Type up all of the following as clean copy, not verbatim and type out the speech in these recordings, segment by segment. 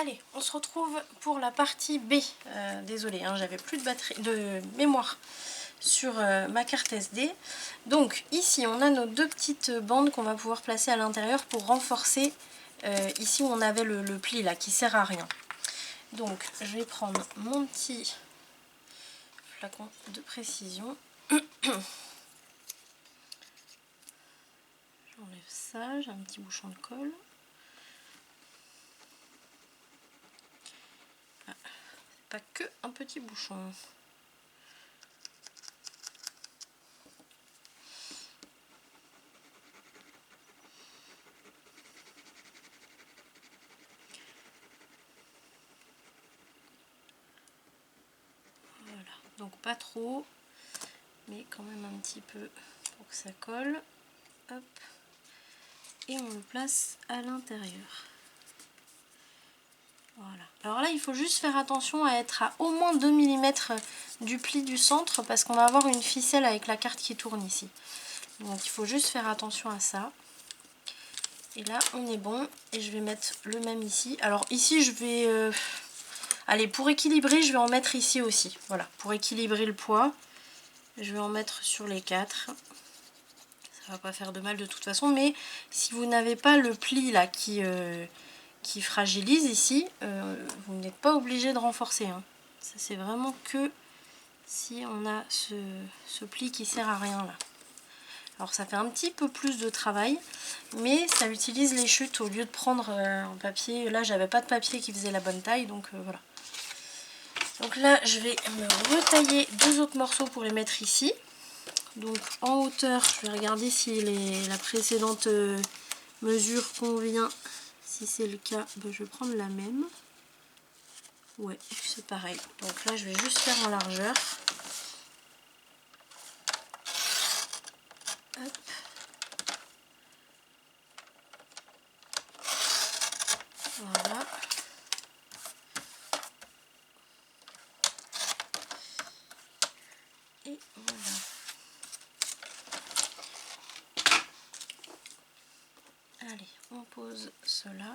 Allez, on se retrouve pour la partie B. Désolée, hein, j'avais plus de batterie, de mémoire sur ma carte SD. Donc ici, on a nos deux petites bandes qu'on va pouvoir placer à l'intérieur pour renforcer ici où on avait le pli là qui sert à rien. Donc je vais prendre mon petit flacon de précision. J'enlève ça, j'ai un petit bouchon de colle. Ah, c'est pas que un petit bouchon. Voilà, donc pas trop, mais quand même un petit peu pour que ça colle. Hop. Et on le place à l'intérieur. Voilà. Alors là, il faut juste faire attention à être à au moins 2 mm du pli du centre parce qu'on va avoir une ficelle avec la carte qui tourne ici. Donc il faut juste faire attention à ça. Et là, on est bon. Et je vais mettre le même ici. Alors ici, je vais... Allez, pour équilibrer, je vais en mettre ici aussi. Voilà, pour équilibrer le poids, je vais en mettre sur les 4. Ça va pas faire de mal de toute façon. Mais si vous n'avez pas le pli là qui fragilise ici, vous n'êtes pas obligé de renforcer. Hein. Ça c'est vraiment que si on a ce pli qui sert à rien là. Alors ça fait un petit peu plus de travail, mais ça utilise les chutes au lieu de prendre un papier. Là j'avais pas de papier qui faisait la bonne taille, donc voilà. Donc là je vais me retailler deux autres morceaux pour les mettre ici. Donc en hauteur, je vais regarder si la précédente mesure convient. Si c'est le cas, ben je vais prendre la même. Ouais, c'est pareil. Donc là, je vais juste faire en largeur. Hop. Voilà. Et voilà. Allez, on pose cela.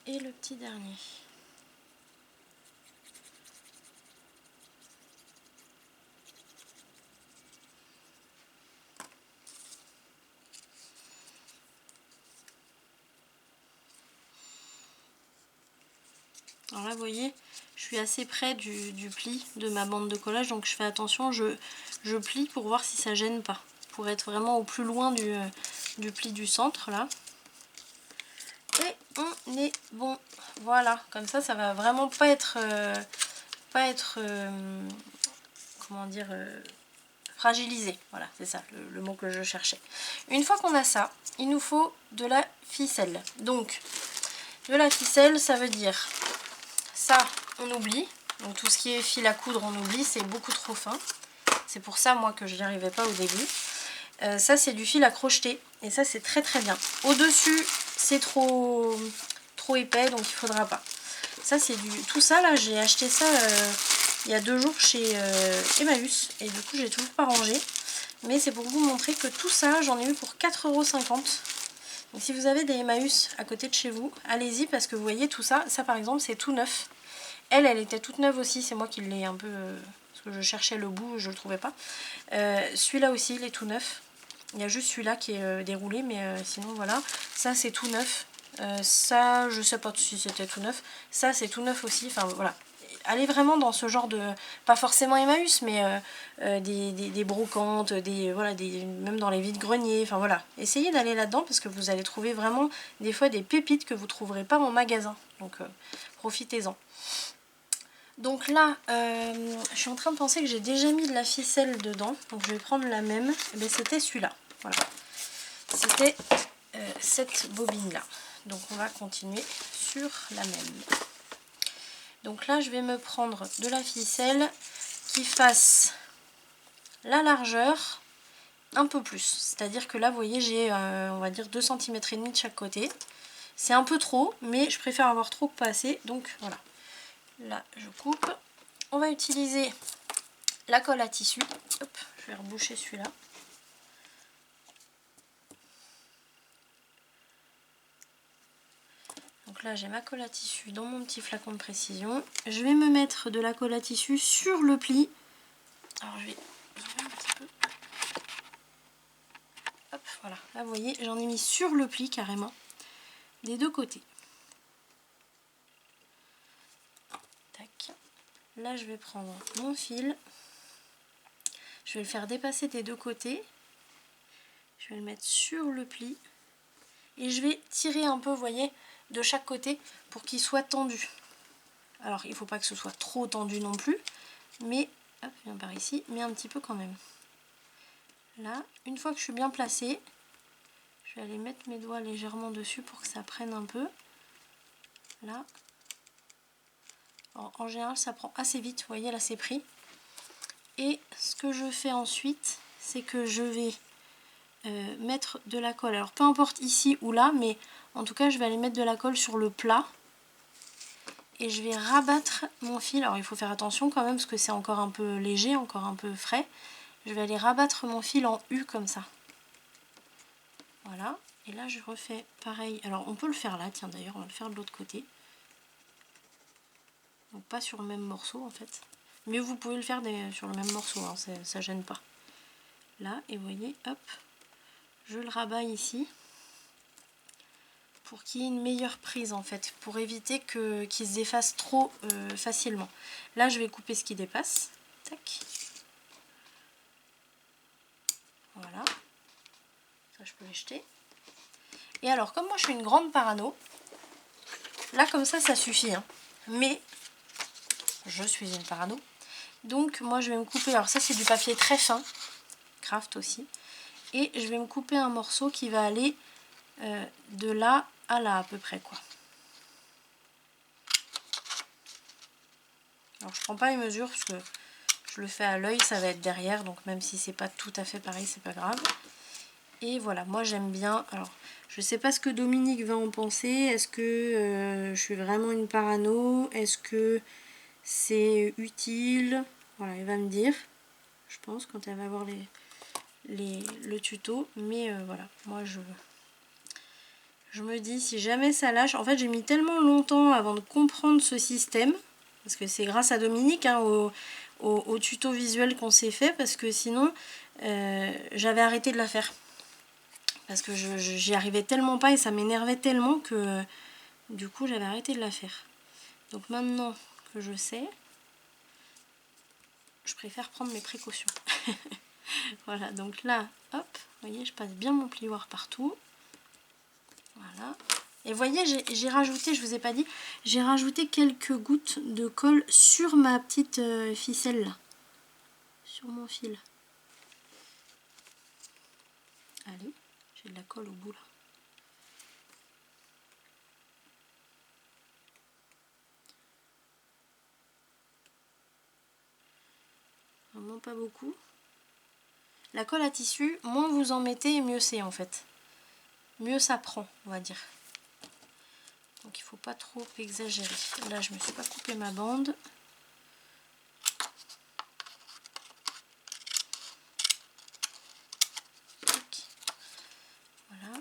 Et le petit dernier. Alors là, vous voyez, je suis assez près du pli de ma bande de collage, donc je fais attention, je plie pour voir si ça gêne pas, pour être vraiment au plus loin du pli du centre là. Et on est bon. Voilà, comme ça va vraiment pas être comment dire, fragilisé. Voilà, c'est ça le mot que je cherchais. Une fois qu'on a ça, il nous faut de la ficelle. Donc, de la ficelle, ça veut dire ça, on oublie. Donc tout ce qui est fil à coudre, on oublie, c'est beaucoup trop fin. C'est pour ça, moi, que je n'y arrivais pas au début. Ça, c'est du fil à crocheter. Et ça, c'est très très bien. Au-dessus, c'est trop épais, donc il ne faudra pas. Ça, c'est du... Tout ça, là, j'ai acheté ça il y a 2 jours chez Emmaüs. Et du coup, j'ai toujours pas rangé. Mais c'est pour vous montrer que tout ça, j'en ai eu pour 4,50 €. Donc si vous avez des Emmaüs à côté de chez vous, allez-y, parce que vous voyez tout ça. Ça, par exemple, c'est tout neuf. Elle était toute neuve aussi. C'est moi qui l'ai un peu... parce que je cherchais le bout, je le trouvais pas. Celui-là aussi, il est tout neuf. Il y a juste celui-là qui est déroulé, mais sinon, voilà. Ça, c'est tout neuf. Ça, je sais pas si c'était tout neuf. Ça, c'est tout neuf aussi. Enfin, voilà. Allez vraiment dans ce genre de... Pas forcément Emmaüs, mais des brocantes, voilà, même dans les vides-greniers. Enfin, voilà. Essayez d'aller là-dedans parce que vous allez trouver vraiment des fois des pépites que vous ne trouverez pas en magasin. Donc, profitez-en. Donc là, je suis en train de penser que j'ai déjà mis de la ficelle dedans. Donc, je vais prendre la même. Et bien, c'était celui-là. Voilà. C'était cette bobine-là. Donc on va continuer sur la même. Donc là je vais me prendre de la ficelle qui fasse la largeur un peu plus. C'est-à-dire que là, vous voyez, j'ai, on va dire, 2 cm et demi de chaque côté. C'est un peu trop, mais je préfère avoir trop que pas assez. Donc voilà. Là, je coupe. On va utiliser la colle à tissu. Hop, je vais reboucher celui-là. Donc là, j'ai ma colle à tissu dans mon petit flacon de précision. Je vais me mettre de la colle à tissu sur le pli. Alors, je vais zoomer un petit peu. Hop, voilà. Là, vous voyez, j'en ai mis sur le pli carrément, des deux côtés. Tac. Là, je vais prendre mon fil. Je vais le faire dépasser des deux côtés. Je vais le mettre sur le pli. Et je vais tirer un peu, vous voyez, de chaque côté pour qu'il soit tendu. Alors, il ne faut pas que ce soit trop tendu non plus. Mais, hop, viens par ici, mais un petit peu quand même. Là, une fois que je suis bien placée, je vais aller mettre mes doigts légèrement dessus pour que ça prenne un peu. Là. Alors, en général, ça prend assez vite. Vous voyez, là, c'est pris. Et ce que je fais ensuite, c'est que je vais mettre de la colle. Alors, peu importe ici ou là, mais en tout cas, je vais aller mettre de la colle sur le plat. Et je vais rabattre mon fil. Alors, il faut faire attention quand même, parce que c'est encore un peu léger, encore un peu frais. Je vais aller rabattre mon fil en U comme ça. Voilà. Et là, je refais pareil. Alors, on peut le faire là, tiens, d'ailleurs, on va le faire de l'autre côté. Donc, pas sur le même morceau, en fait. Mais vous pouvez le faire sur le même morceau, hein, ça gêne pas. Là, et vous voyez, hop, je le rabats ici. Pour qu'il y ait une meilleure prise, en fait. Pour éviter qu'il se défasse trop facilement. Là, je vais couper ce qui dépasse. Tac. Voilà. Ça, je peux les jeter. Et alors, comme moi je suis une grande parano, là comme ça suffit. Hein. Mais je suis une parano. Donc moi je vais me couper, alors ça c'est du papier très fin, craft aussi. Et je vais me couper un morceau qui va aller de là à là à peu près quoi. Alors je prends pas les mesures parce que je le fais à l'œil, ça va être derrière. Donc même si c'est pas tout à fait pareil, c'est pas grave. Et voilà, moi j'aime bien. Alors, je sais pas ce que Dominique va en penser. Est-ce que je suis vraiment une parano? Est-ce que c'est utile? Voilà, elle va me dire. Je pense quand elle va voir le tuto. Mais voilà, moi je me dis si jamais ça lâche. En fait, j'ai mis tellement longtemps avant de comprendre ce système. Parce que c'est grâce à Dominique, hein, au tuto visuel qu'on s'est fait. Parce que sinon, j'avais arrêté de la faire. Parce que j'y arrivais tellement pas et ça m'énervait tellement que du coup j'avais arrêté de la faire. Donc maintenant que je sais, je préfère prendre mes précautions. Voilà, donc là, hop, vous voyez, je passe bien mon plioir partout. Voilà. Et vous voyez, j'ai rajouté, je vous ai pas dit, j'ai rajouté quelques gouttes de colle sur ma petite ficelle là. Sur mon fil. Allez, j'ai de la colle au bout là. Vraiment pas beaucoup. La colle à tissu, moins vous en mettez, mieux c'est en fait. Mieux ça prend, on va dire. Donc il faut pas trop exagérer. Là, je me suis pas coupé ma bande. Voilà.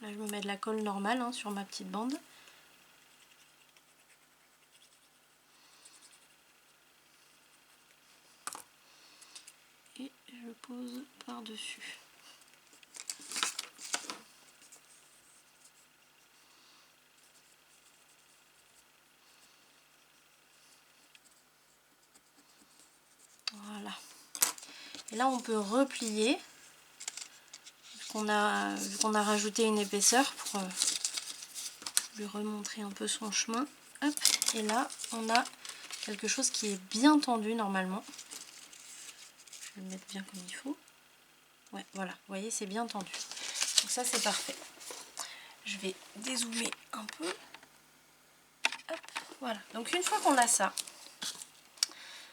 Là, je me mets de la colle normale hein, sur ma petite bande. Et je pose par-dessus. Voilà. Et là, on peut replier. Vu qu'on a rajouté une épaisseur pour lui remontrer un peu son chemin. Hop. Et là, on a quelque chose qui est bien tendu normalement. Je vais le mettre bien comme il faut. Ouais, voilà. Vous voyez, c'est bien tendu. Donc ça, c'est parfait. Je vais dézoomer un peu. Hop, voilà. Donc une fois qu'on a ça,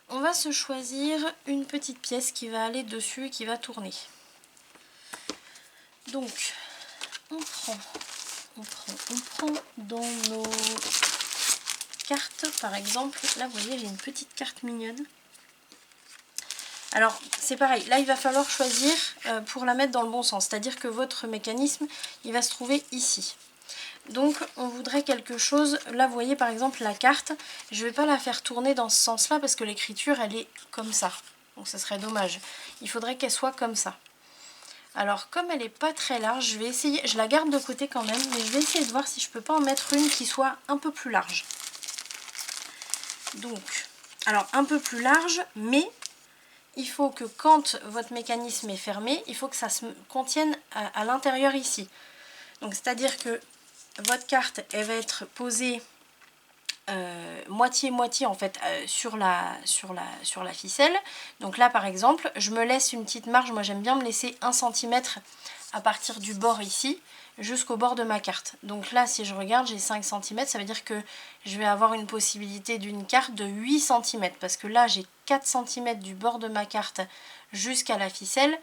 On va se choisir une petite pièce qui va aller dessus et qui va tourner. Donc, on prend dans nos cartes, par exemple, là vous voyez j'ai une petite carte mignonne. Alors c'est pareil, là il va falloir choisir pour la mettre dans le bon sens, c'est-à-dire que votre mécanisme il va se trouver ici. Donc on voudrait quelque chose, là vous voyez par exemple la carte, je ne vais pas la faire tourner dans ce sens-là parce que l'écriture elle est comme ça, donc ce serait dommage. Il faudrait qu'elle soit comme ça. Alors comme elle n'est pas très large, je vais essayer, je la garde de côté quand même, mais je vais essayer de voir si je peux pas en mettre une qui soit un peu plus large. Donc, alors un peu plus large, mais il faut que quand votre mécanisme est fermé, il faut que ça se contienne à l'intérieur ici. Donc c'est-à-dire que votre carte, elle va être posée moitié-moitié en fait sur la ficelle. Donc là par exemple, je me laisse une petite marge, moi j'aime bien me laisser 1 cm à partir du bord ici jusqu'au bord de ma carte. Donc là si je regarde j'ai 5 cm, ça veut dire que je vais avoir une possibilité d'une carte de 8 cm parce que là j'ai 4 cm du bord de ma carte jusqu'à la ficelle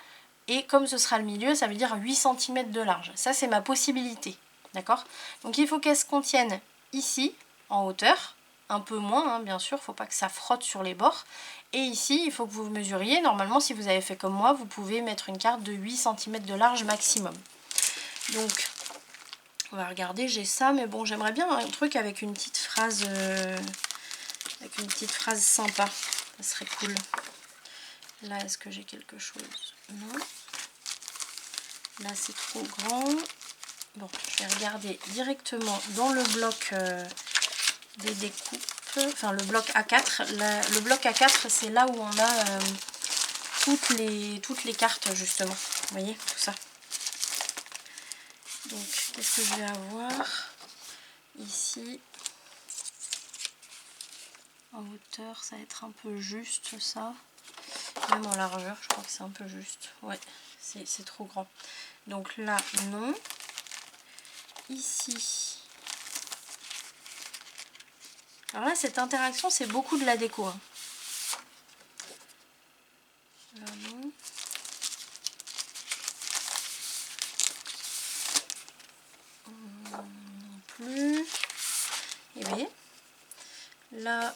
et comme ce sera le milieu ça veut dire 8 cm de large. Ça c'est ma possibilité, d'accord? Donc il faut qu'elle se contienne ici en hauteur, un peu moins hein, bien sûr, il ne faut pas que ça frotte sur les bords. Et ici, il faut que vous mesuriez, normalement si vous avez fait comme moi, vous pouvez mettre une carte de 8 cm de large maximum. Donc, on va regarder, j'ai ça, mais bon, j'aimerais bien un truc avec une petite phrase sympa, ça serait cool. Là, est-ce que j'ai quelque chose? Non. Là, c'est trop grand. Bon, je vais regarder directement dans le bloc des découpes, enfin le bloc A4. Le bloc A4 c'est là où on a toutes les cartes justement, vous voyez tout ça. Donc qu'est-ce que je vais avoir ici en hauteur? Ça va être un peu juste ça, même en largeur je crois que c'est un peu juste, ouais c'est trop grand. Donc là non, ici. Alors là, cette interaction, c'est beaucoup de la déco. Hein. Là, non. Non plus. Et bien, là,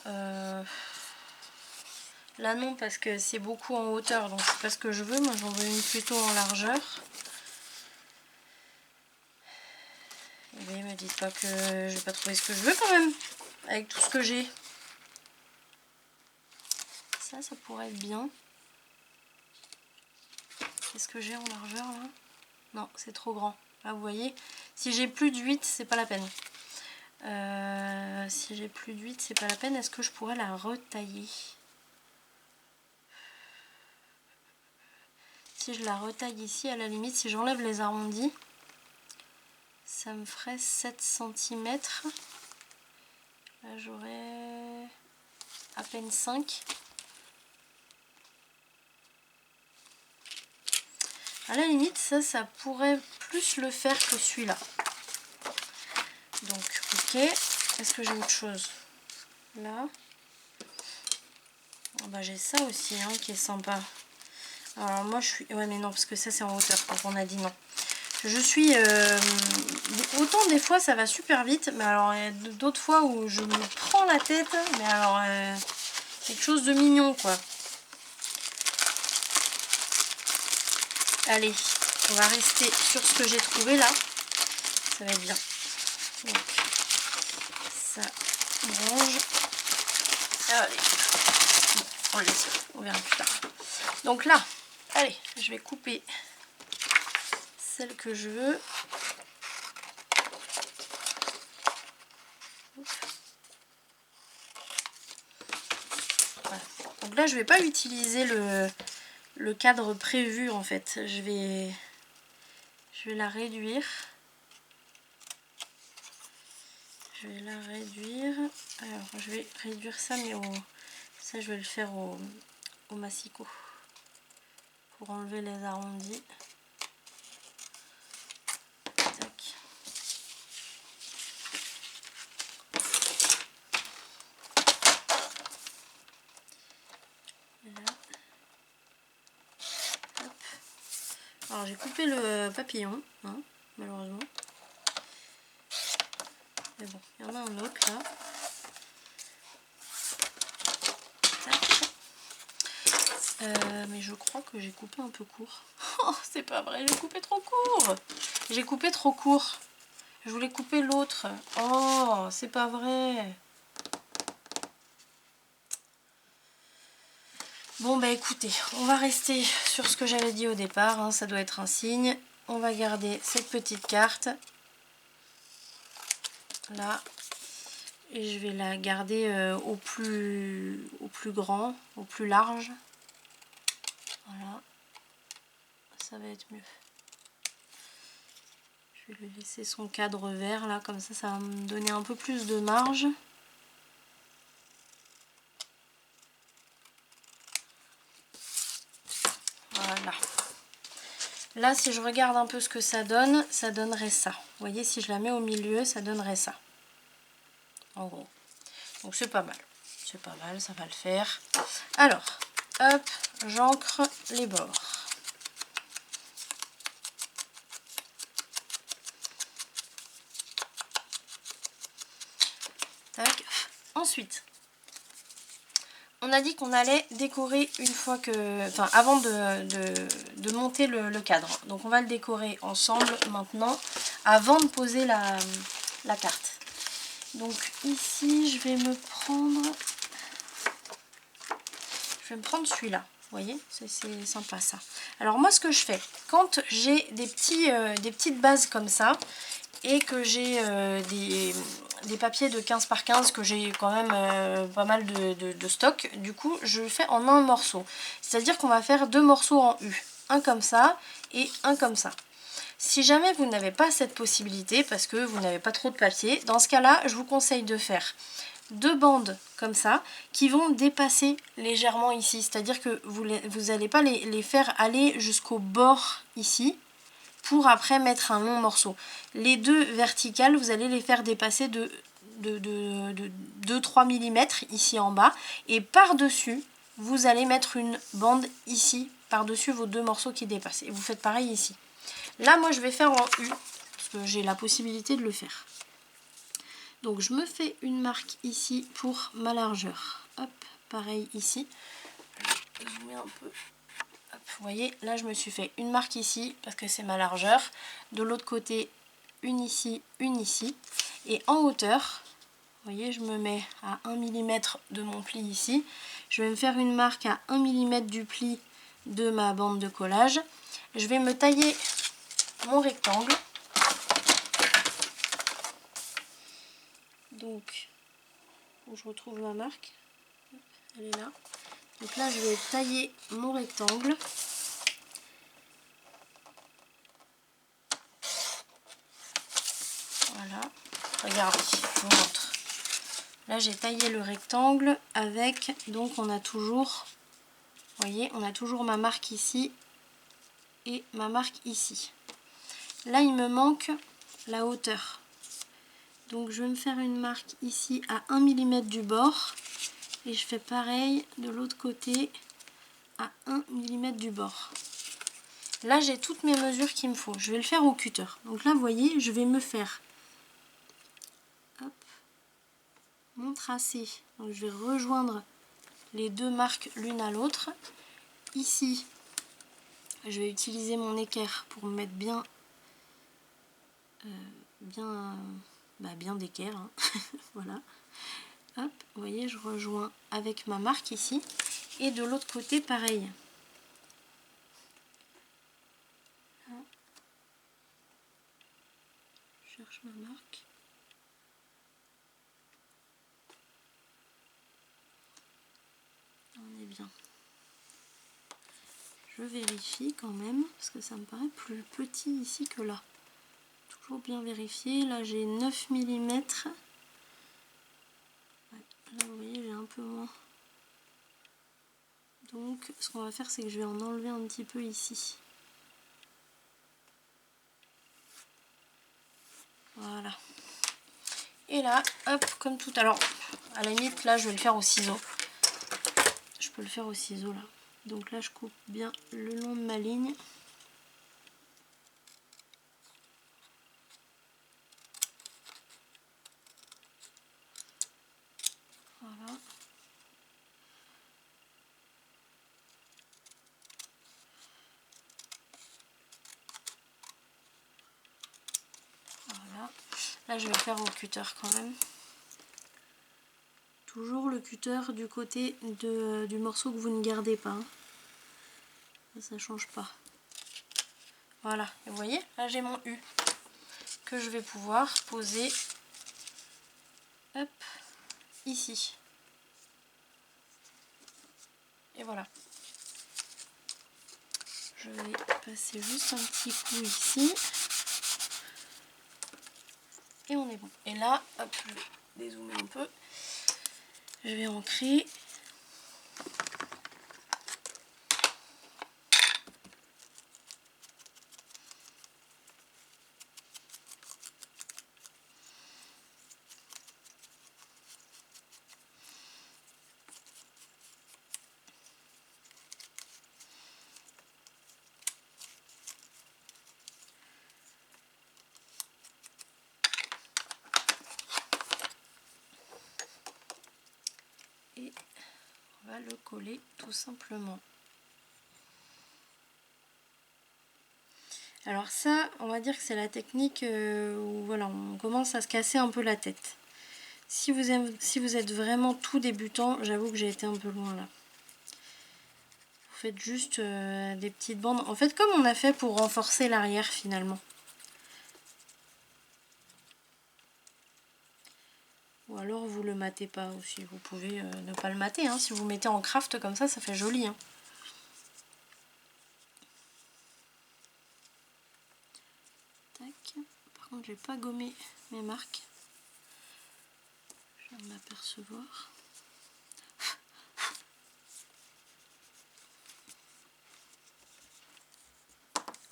là non, parce que c'est beaucoup en hauteur, donc c'est pas ce que je veux. Moi, j'en veux une plutôt en largeur. Et bien, me dites pas que je vais pas trouver ce que je veux quand même, avec tout ce que j'ai. Ça pourrait être bien. Qu'est-ce que j'ai en largeur là? Non, c'est trop grand. Là, vous voyez, si j'ai plus de 8, c'est pas la peine. Si j'ai plus de 8, c'est pas la peine. Est-ce que je pourrais la retailler? Si je la retaille ici, à la limite, si j'enlève les arrondis, ça me ferait 7 cm. Là, j'aurais à peine 5. À la limite, ça pourrait plus le faire que celui-là. Donc, ok. Est-ce que j'ai autre chose? Là. Oh, bah, j'ai ça aussi hein, qui est sympa. Alors moi, je suis... Ouais, mais non, parce que ça, c'est en hauteur. Donc, on a dit non. Je suis... Autant des fois, ça va super vite. Mais alors, il y a d'autres fois où je me prends la tête. Mais alors, quelque chose de mignon, quoi. Allez, on va rester sur ce que j'ai trouvé là. Ça va être bien. Donc, ça, on range. Allez, on laisse, on verra plus tard. Donc là, allez, je vais couper celle que je veux. Voilà. Donc là, je vais pas utiliser le cadre prévu en fait. Je vais la réduire. Je vais la réduire. Alors, je vais réduire ça, mais ça, je vais le faire au massicot pour enlever les arrondis. Tac. Alors j'ai coupé le papillon, hein, malheureusement. Mais bon, il y en a un autre là. Mais je crois que j'ai coupé un peu court. Oh, c'est pas vrai, j'ai coupé trop court. J'ai coupé trop court. Je voulais couper l'autre. Oh, c'est pas vrai. Bon bah écoutez, on va rester sur ce que j'avais dit au départ, hein, ça doit être un signe. On va garder cette petite carte là et je vais la garder au plus grand, au plus large. Voilà, ça va être mieux. Je vais lui laisser son cadre vert là, comme ça va me donner un peu plus de marge. Voilà. Là, si je regarde un peu ce que ça donnerait ça. Vous voyez, si je la mets au milieu, ça donnerait ça. En gros. Donc c'est pas mal. C'est pas mal, ça va le faire. Alors, hop, j'ancre les bords. Tac. Ensuite, on a dit qu'on allait décorer une fois que... Enfin, avant de monter le cadre. Donc on va le décorer ensemble maintenant, avant de poser la carte. Donc ici, je vais me prendre celui-là. Vous voyez, c'est sympa ça. Alors moi, ce que je fais, quand j'ai des petites bases comme ça, et que j'ai des papiers de 15 par 15 que j'ai quand même pas mal de stock, du coup je fais en un morceau, c'est à dire qu'on va faire deux morceaux en U, un comme ça et un comme ça. Si jamais vous n'avez pas cette possibilité parce que vous n'avez pas trop de papier, dans ce cas là je vous conseille de faire deux bandes comme ça qui vont dépasser légèrement ici, c'est à dire que vous n'allez pas les faire aller jusqu'au bord ici pour après mettre un long morceau. Les deux verticales, vous allez les faire dépasser de 2-3 mm ici en bas. Et par-dessus, vous allez mettre une bande ici, par-dessus vos deux morceaux qui dépassent. Et vous faites pareil ici. Là, moi, je vais faire en U, parce que j'ai la possibilité de le faire. Donc, je me fais une marque ici pour ma largeur. Hop, pareil ici. Je vous mets un peu... Vous voyez, là je me suis fait une marque ici parce que c'est ma largeur. De l'autre côté, une ici, une ici. Et en hauteur, vous voyez, je me mets à 1 mm de mon pli ici. Je vais me faire une marque à 1 mm du pli de ma bande de collage. Je vais me tailler mon rectangle. Donc, où je retrouve ma marque. Elle est là. Donc là, je vais tailler mon rectangle. Voilà, regardez, je vous montre. Là j'ai taillé le rectangle avec, donc on a toujours, vous voyez, on a toujours ma marque ici et ma marque ici. Là il me manque la hauteur. Donc je vais me faire une marque ici à 1 mm du bord et je fais pareil de l'autre côté à 1 mm du bord. Là j'ai toutes mes mesures qu'il me faut. Je vais le faire au cutter. Donc là vous voyez, je vais me faire mon tracé. Donc je vais rejoindre les deux marques l'une à l'autre. Ici, je vais utiliser mon équerre pour me mettre bien d'équerre. Hein. Voilà. Hop, vous voyez, je rejoins avec ma marque ici. Et de l'autre côté, pareil. Je cherche ma marque. On est bien. Je vérifie quand même, parce que ça me paraît plus petit ici que là. Toujours bien vérifier. Là, j'ai 9 mm. Ouais, là, vous voyez, j'ai un peu moins. Donc, ce qu'on va faire, c'est que je vais en enlever un petit peu ici. Voilà. Et là, hop, comme tout. Alors, à la limite, là, je vais le faire au ciseau. Je peux le faire au ciseau, là. Donc là, je coupe bien le long de ma ligne. Là, je vais le faire au cutter quand même. Toujours le cutter du côté du morceau que vous ne gardez pas. Hein. Ça change pas. Voilà, et vous voyez, là j'ai mon U que je vais pouvoir poser hop, ici. Et voilà. Je vais passer juste un petit coup ici. Et on est bon. Et là, hop, je vais dézoomer un peu. Je vais ancrer. Et on va le coller tout simplement. Alors ça, on va dire que c'est la technique où voilà, on commence à se casser un peu la tête. Si vous êtes vraiment tout débutant, j'avoue que j'ai été un peu loin là. Vous faites juste des petites bandes. En fait, comme on a fait pour renforcer l'arrière finalement. Ou alors vous le matez pas aussi. Vous pouvez ne pas le mater. Hein. Si vous mettez en craft comme ça fait joli. Hein. Tac. Par contre, j'ai pas gommé mes marques. Je viens de m'apercevoir.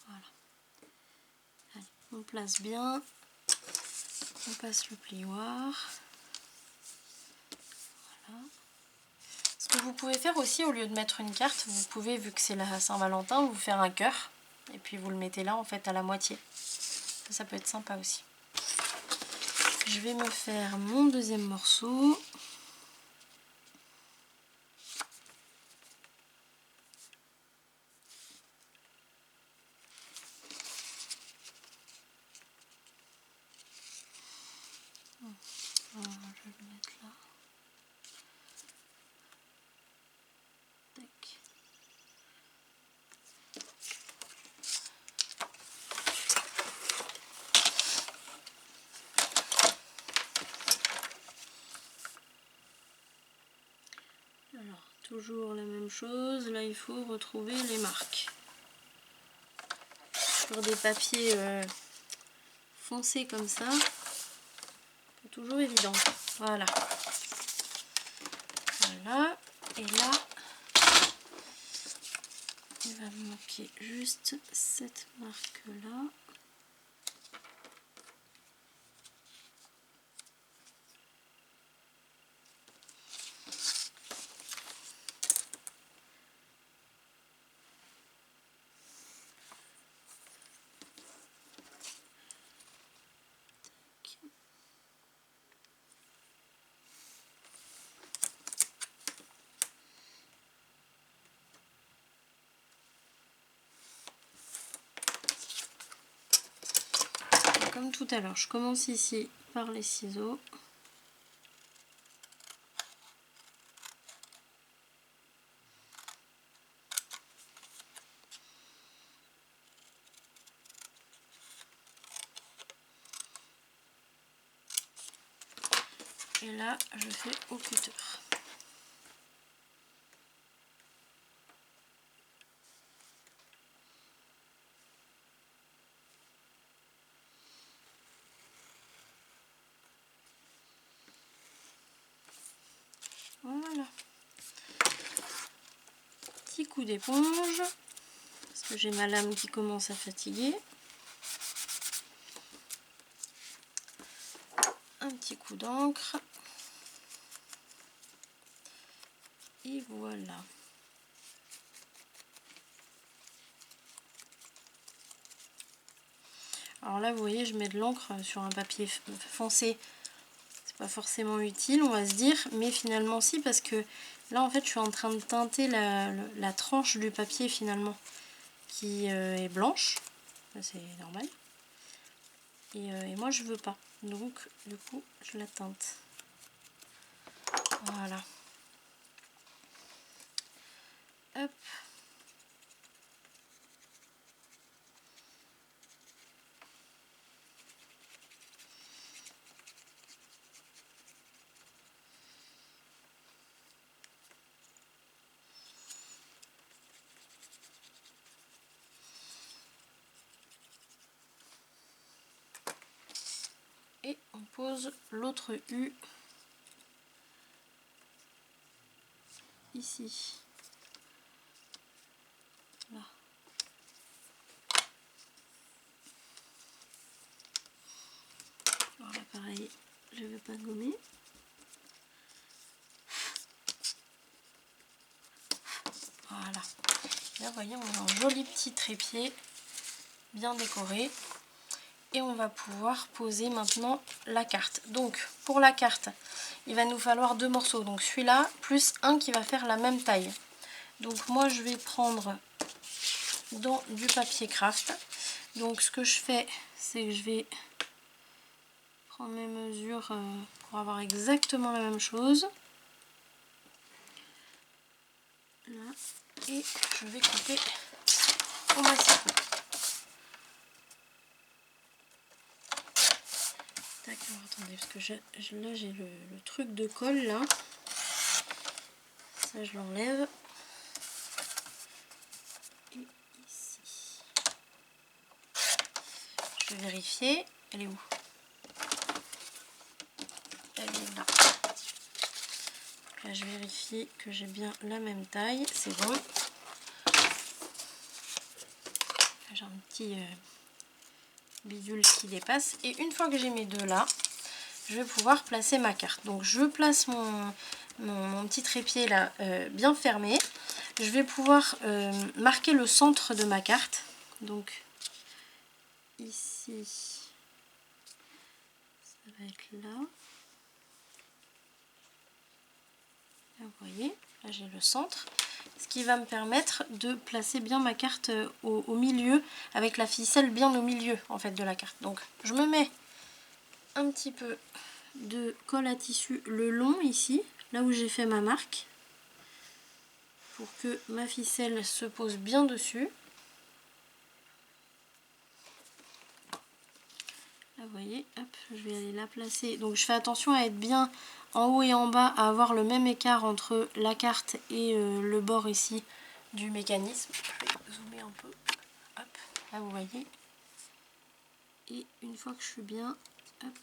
Voilà. Allez, on place bien. On passe le plioir. Voilà. Ce que vous pouvez faire aussi, au lieu de mettre une carte, vous pouvez, vu que c'est la Saint-Valentin, vous faire un cœur. Et puis vous le mettez là, en fait, à la moitié. Ça peut être sympa aussi. Je vais me faire mon deuxième morceau. Voilà, je vais le mettre là. Tac. Alors, toujours la même chose. Là, il faut retrouver les marques. Sur des papiers foncés comme ça, c'est toujours évident. Voilà. Voilà. Et là, il va me manquer juste cette marque-là. Comme tout à l'heure, je commence ici par les ciseaux. Et là, je fais au cutter. Voilà. Petit coup d'éponge, parce que j'ai ma lame qui commence à fatiguer. Un petit coup d'encre. Et voilà. Alors là, vous voyez, je mets de l'encre sur un papier foncé. C'est pas forcément utile, on va se dire, mais finalement si, parce que là, en fait, je suis en train de teinter la tranche du papier finalement, qui est blanche. C'est normal. et moi je veux pas, donc du coup je la teinte. Voilà. Hop. Et on pose l'autre U ici. Là. Alors là pareil, je ne vais pas gommer. Voilà. Là vous voyez, on a un joli petit trépied bien décoré. Et on va pouvoir poser maintenant la carte. Donc pour la carte, il va nous falloir 2 morceaux. Donc celui-là plus un qui va faire la même taille. Donc moi je vais prendre dans du papier craft. Donc ce que je fais, c'est que je vais prendre mes mesures pour avoir exactement la même chose. Là. Et je vais couper au massif. Tac, alors attendez, parce que là j'ai le truc de colle là. Ça je l'enlève. Et ici. Je vais vérifier. Elle est où? Elle est là. Là je vérifie que j'ai bien la même taille. C'est bon. Là j'ai un petit bidule qui dépasse. Et une fois que j'ai mes deux là, je vais pouvoir placer ma carte. Donc je place mon petit trépied là bien fermé. Je vais pouvoir marquer le centre de ma carte. Donc ici, ça va être là. Là, vous voyez, là j'ai le centre. Ce qui va me permettre de placer bien ma carte au milieu, avec la ficelle bien au milieu en fait de la carte. Donc je me mets un petit peu de colle à tissu le long ici, là où j'ai fait ma marque, pour que ma ficelle se pose bien dessus. Là vous voyez, hop, je vais aller la placer. Donc je fais attention à être bien en haut et en bas, à avoir le même écart entre la carte et le bord ici du mécanisme. Je vais zoomer un peu. Hop, là vous voyez. Et une fois que je suis bien, hop,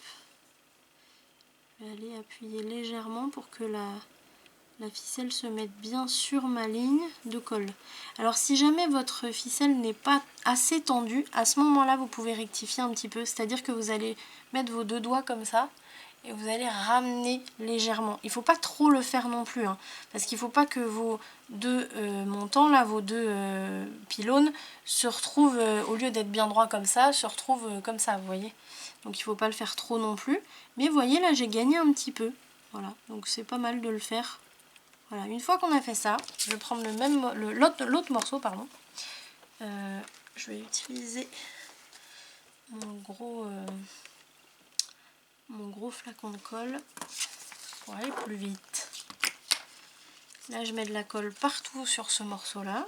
je vais aller appuyer légèrement pour que la ficelle se mette bien sur ma ligne de colle. Alors si jamais votre ficelle n'est pas assez tendue, à ce moment-là vous pouvez rectifier un petit peu, c'est-à-dire que vous allez mettre vos deux doigts comme ça et vous allez ramener légèrement. Il ne faut pas trop le faire non plus, hein, parce qu'il ne faut pas que vos deux montants, là, vos deux pylônes, se retrouvent, au lieu d'être bien droit comme ça, se retrouvent comme ça, vous voyez. Donc il ne faut pas le faire trop non plus. Mais vous voyez, là j'ai gagné un petit peu. Voilà, donc c'est pas mal de le faire. Voilà, une fois qu'on a fait ça, je vais prendre l'autre morceau, pardon. Je vais utiliser mon gros flacon de colle pour aller plus vite. Là, je mets de la colle partout sur ce morceau-là.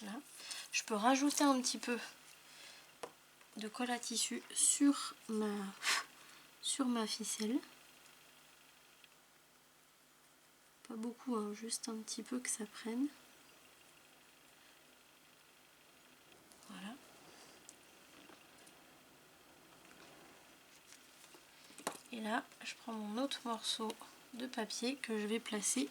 Là. Je peux rajouter un petit peu de colle à tissu sur ma ficelle. Pas beaucoup, hein, juste un petit peu que ça prenne. Voilà. Et là, je prends mon autre morceau de papier que je vais placer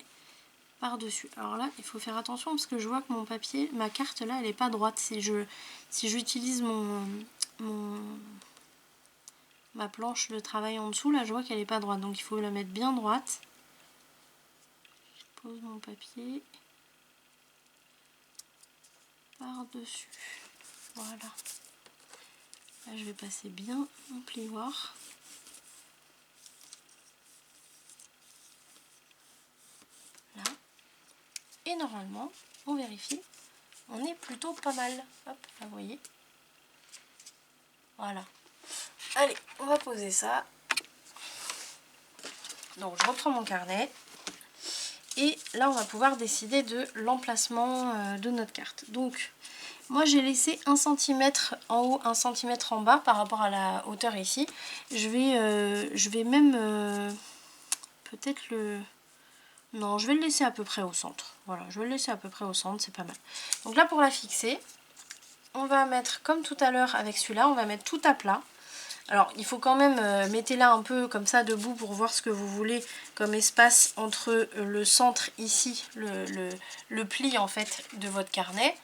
par-dessus. Alors là, il faut faire attention parce que je vois que mon papier, ma carte là, elle n'est pas droite. Si j'utilise ma planche de travail en dessous, là, je vois qu'elle n'est pas droite. Donc il faut la mettre bien droite. Je pose mon papier par-dessus. Voilà. Là, je vais passer bien mon plioir. Là. Et normalement, on vérifie, on est plutôt pas mal. Hop, là vous voyez. Voilà. Allez, on va poser ça. Donc je reprends mon carnet. Et là, on va pouvoir décider de l'emplacement de notre carte. Donc, moi, j'ai laissé 1 cm en haut, 1 cm en bas par rapport à la hauteur ici. Je vais même peut-être le... Non, je vais le laisser à peu près au centre. Voilà, je vais le laisser à peu près au centre, c'est pas mal. Donc là, pour la fixer, on va mettre, comme tout à l'heure avec celui-là, on va mettre tout à plat. Alors, il faut quand même, mettez-la un peu comme ça debout pour voir ce que vous voulez comme espace entre le centre ici, le pli en fait de votre carnet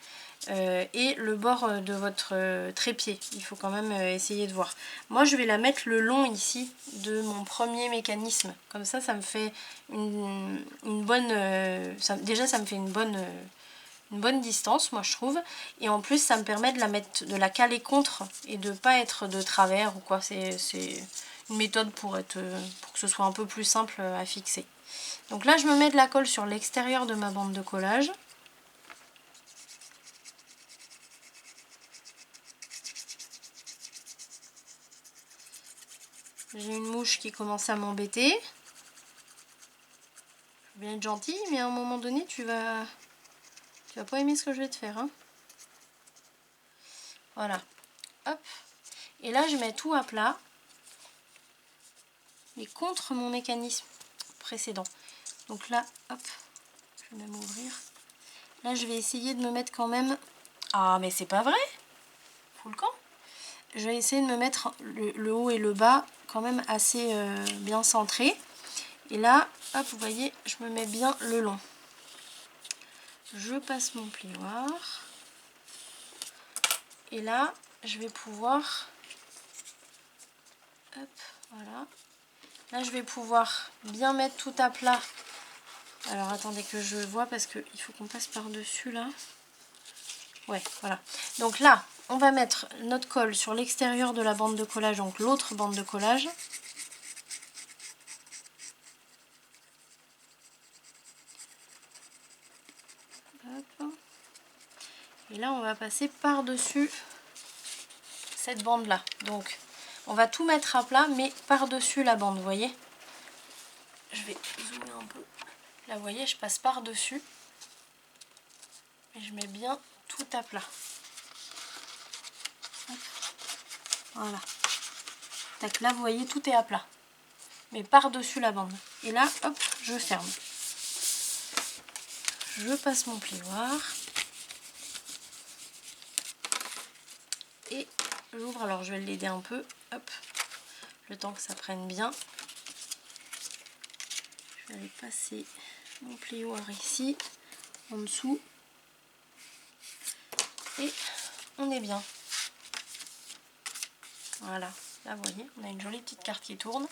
et le bord de votre trépied. Il faut quand même essayer de voir. Moi, je vais la mettre le long ici de mon premier mécanisme. Comme ça, ça me fait une bonne... déjà, ça me fait une bonne distance, moi je trouve, et en plus ça me permet de la caler contre et de pas être de travers ou quoi. C'est une méthode pour que ce soit un peu plus simple à fixer. Donc là je me mets de la colle sur l'extérieur de ma bande de collage. J'ai une mouche qui commence à m'embêter. Je vais bien être gentille, mais à un moment donné tu vas pas aimer ce que je vais te faire, hein. Voilà, hop. Et là je mets tout à plat, mais contre mon mécanisme précédent. Donc là, hop, je vais même ouvrir. Là je vais essayer de me mettre quand même... Ah mais c'est pas vrai, faut le camp. Je vais essayer de me mettre le haut et le bas quand même assez bien centrés. Et là, hop, vous voyez, je me mets bien le long. Je passe mon plioir. Et là, je vais pouvoir... Hop, voilà. Là, je vais pouvoir bien mettre tout à plat. Alors, attendez que je vois parce qu'il faut qu'on passe par-dessus, là. Ouais, voilà. Donc là, on va mettre notre colle sur l'extérieur de la bande de collage, donc l'autre bande de collage. Hop. Et là, on va passer par-dessus cette bande-là. Donc, on va tout mettre à plat, mais par-dessus la bande, vous voyez. Je vais zoomer un peu. Là, vous voyez, je passe par-dessus. Et je mets bien tout à plat. Hop. Voilà. Tac, là, vous voyez, tout est à plat. Mais par-dessus la bande. Et là, hop, je ferme. Je passe mon plioir. Et j'ouvre. Alors, je vais l'aider un peu. Hop. Le temps que ça prenne bien. Je vais aller passer mon plioir ici, en dessous. Et on est bien. Voilà. Là, vous voyez, on a une jolie petite carte qui tourne.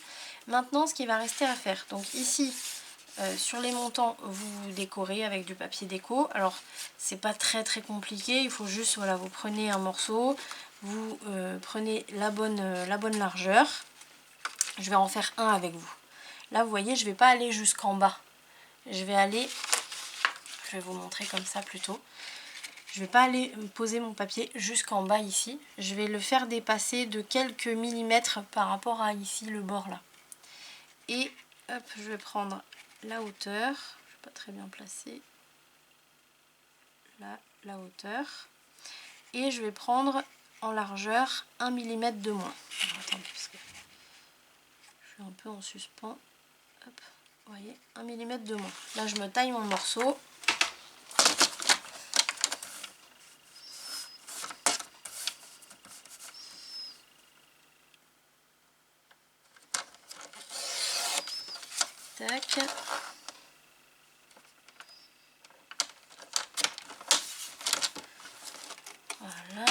Maintenant, ce qu'il va rester à faire. Donc ici, sur les montants, vous décorez avec du papier déco. Alors, c'est pas très compliqué. Il faut juste, voilà, vous prenez un morceau, vous prenez la bonne largeur. Je vais en faire un avec vous. Là, vous voyez, je vais pas aller jusqu'en bas. Je vais vous montrer comme ça plutôt. Je vais pas aller poser mon papier jusqu'en bas ici. Je vais le faire dépasser de quelques millimètres par rapport à ici, le bord là. Et hop, je vais prendre la hauteur. Je ne vais pas très bien placer. Là, la hauteur. Et je vais prendre en largeur 1 mm de moins. Alors, attendez, parce que je suis un peu en suspens. Hop, vous voyez, 1 mm de moins. Là, je me taille mon morceau. Tac. Voilà.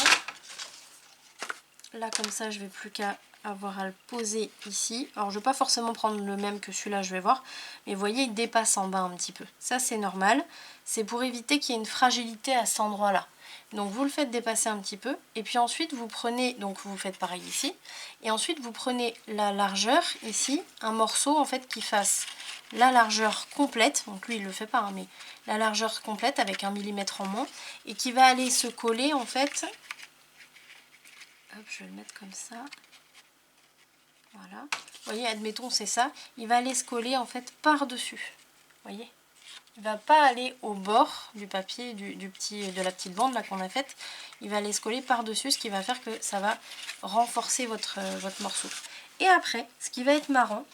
Là, comme ça, je vais plus qu'à avoir à le poser ici. Alors, je ne vais pas forcément prendre le même que celui-là, je vais voir. Mais vous voyez, il dépasse en bas un petit peu. Ça, c'est normal. C'est pour éviter qu'il y ait une fragilité à cet endroit-là. Donc, vous le faites dépasser un petit peu. Et puis ensuite, vous prenez, donc vous faites pareil ici. Et ensuite, vous prenez la largeur ici, un morceau en fait qui fasse la largeur complète, donc lui il le fait pas, hein, mais la largeur complète avec 1 millimètre en moins, et qui va aller se coller en fait, hop, je vais le mettre comme ça, voilà, vous voyez, admettons c'est ça, il va aller se coller en fait par-dessus, vous voyez, il va pas aller au bord du papier, de la petite bande là qu'on a faite, il va aller se coller par-dessus, ce qui va faire que ça va renforcer votre morceau. Et après, ce qui va être marrant,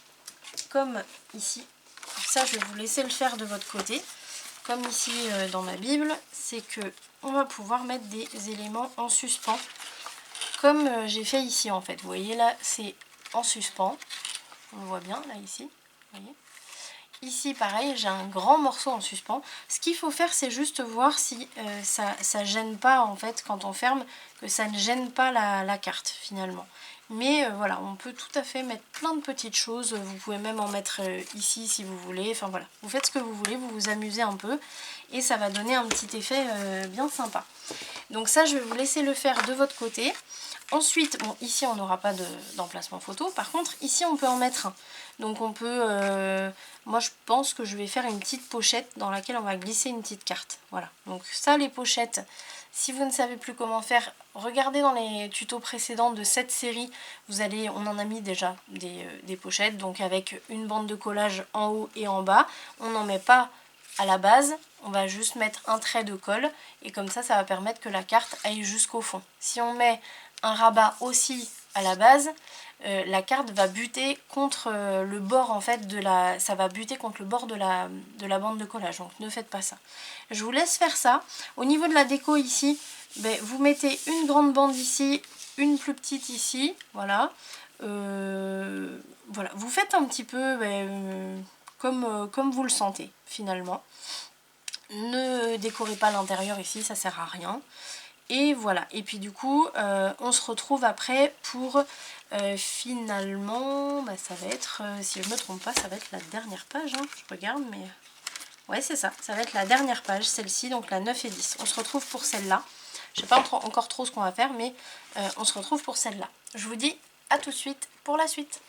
comme ici, ça je vais vous laisser le faire de votre côté, comme ici dans ma Bible, c'est que on va pouvoir mettre des éléments en suspens, comme j'ai fait ici en fait. Vous voyez là, c'est en suspens, on le voit bien là ici, vous voyez. Ici pareil, j'ai un grand morceau en suspens. Ce qu'il faut faire, c'est juste voir si ça gêne pas en fait quand on ferme, que ça ne gêne pas la carte finalement. Mais voilà, on peut tout à fait mettre plein de petites choses. Vous pouvez même en mettre ici si vous voulez. Enfin voilà, vous faites ce que vous voulez, vous vous amusez un peu. Et ça va donner un petit effet bien sympa. Donc ça, je vais vous laisser le faire de votre côté. Ensuite, bon, ici on n'aura pas d'emplacement photo. Par contre, ici on peut en mettre un. Donc on peut... moi je pense que je vais faire une petite pochette dans laquelle on va glisser une petite carte. Voilà. Donc ça, les pochettes, si vous ne savez plus comment faire, regardez dans les tutos précédents de cette série. On en a mis déjà des pochettes. Donc avec une bande de collage en haut et en bas. On n'en met pas à la base. On va juste mettre un trait de colle. Et comme ça va permettre que la carte aille jusqu'au fond. Si on met un rabat aussi à la base, la carte va buter contre le bord en fait ça va buter contre le bord de la bande de collage, donc ne faites pas ça. Je vous laisse faire ça. Au niveau de la déco ici, vous mettez une grande bande ici, une plus petite ici, voilà. Voilà, vous faites un petit peu comme vous le sentez finalement. Ne décorez pas l'intérieur ici, ça sert à rien. Et voilà, et puis du coup, on se retrouve après pour finalement, ça va être, si je ne me trompe pas, ça va être la dernière page, hein, je regarde, mais ouais c'est ça, ça va être la dernière page, celle-ci, donc la 9 et 10. On se retrouve pour celle-là. Je ne sais pas encore trop ce qu'on va faire, mais on se retrouve pour celle-là. Je vous dis à tout de suite pour la suite.